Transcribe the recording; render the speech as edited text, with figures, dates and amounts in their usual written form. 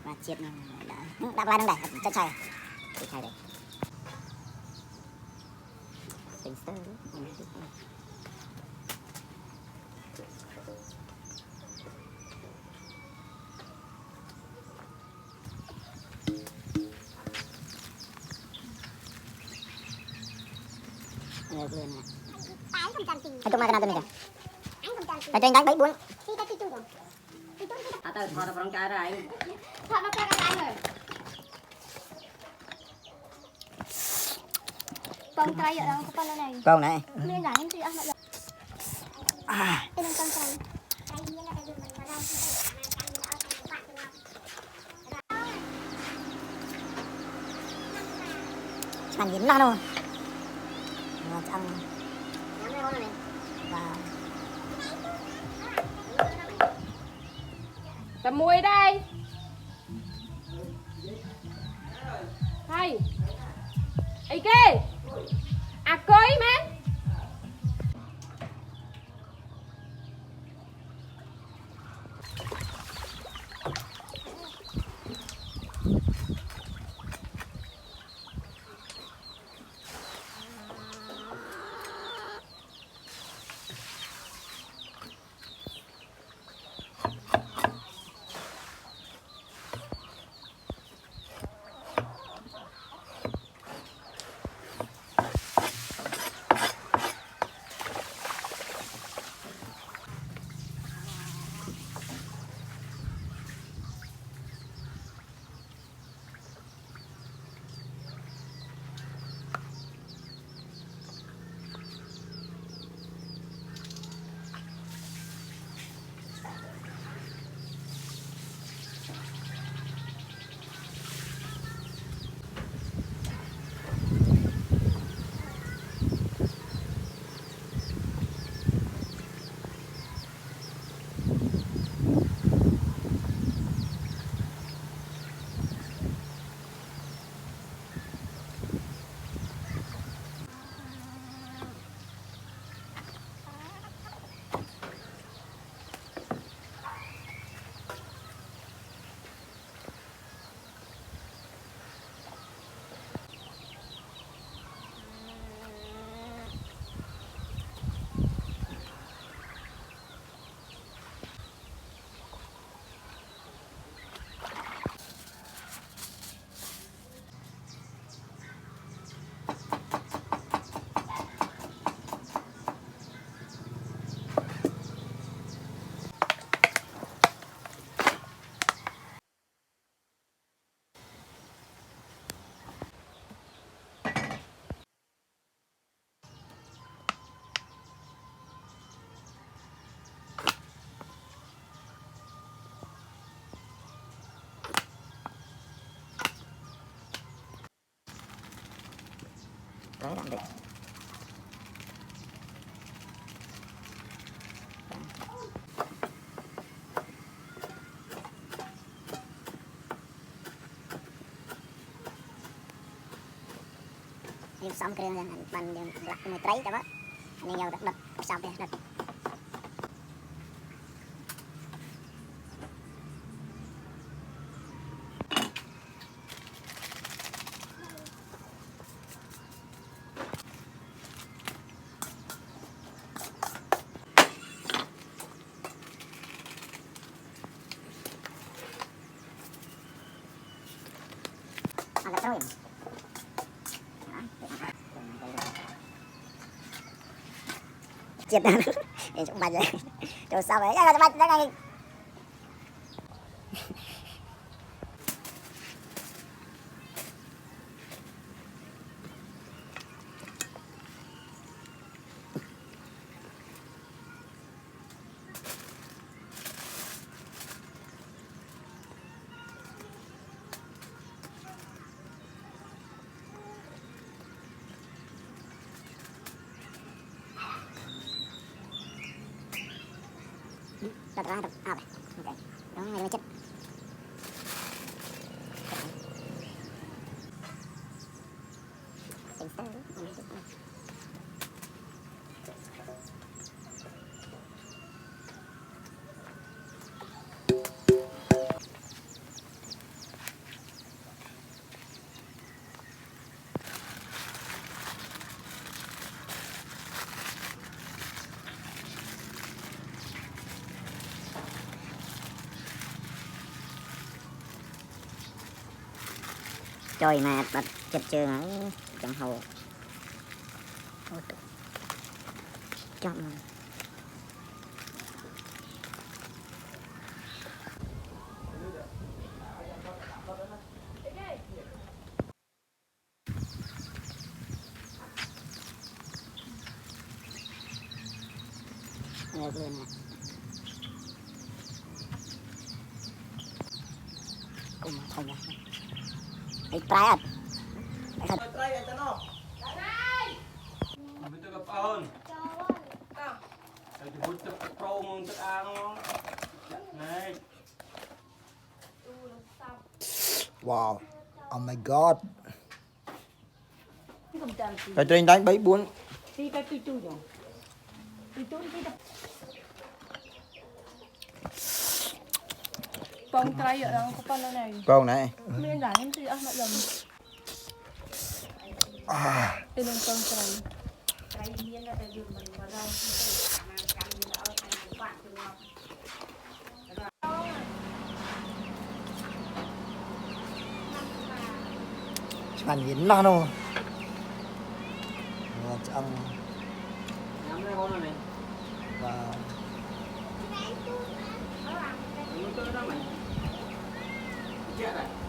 và chiết đã vai đang đẩy chân chạy đấy tính sơ anh tụi mày cái nào tụi mình kìa trên đánh bấy buông Tao thọ tao trai ra anh. Thọ nó cho cái rồi. Con trai ở đâu có con này. con này Mình giải em thì ăn lại. Em con trai. ăn nhìn nó luôn ăn và Cầm muối đây. Hay. Ấy kê. À cưới men. đấy làm được em xong cái bàn lạc một trái đó anh em nhau đặt xong đây đặt rồi chết rồi để chúng bà vậy rồi sao vậy ra ngay đặt ra ok đó này mới chết Trời mà bật chật chưa ở trong hồ. Trong lên nè. Cùng thôi nha. Ai trai à? Try aja no. Betul ke pohon? Saya jemput ke prong ke ang. Naik. Wow. Oh my god. Không chạm gì. Cái trên đánh 7 4. Đi cái tui rồi. Tui đi đâu. Con trai ở đâu có con này. Con này. Nên là em thì ăn lại lần. Tên là con trai. Ăn gì nó đâu. Ăn Nhắm đây con này. và Nó chơi đó mày. Chết rồi.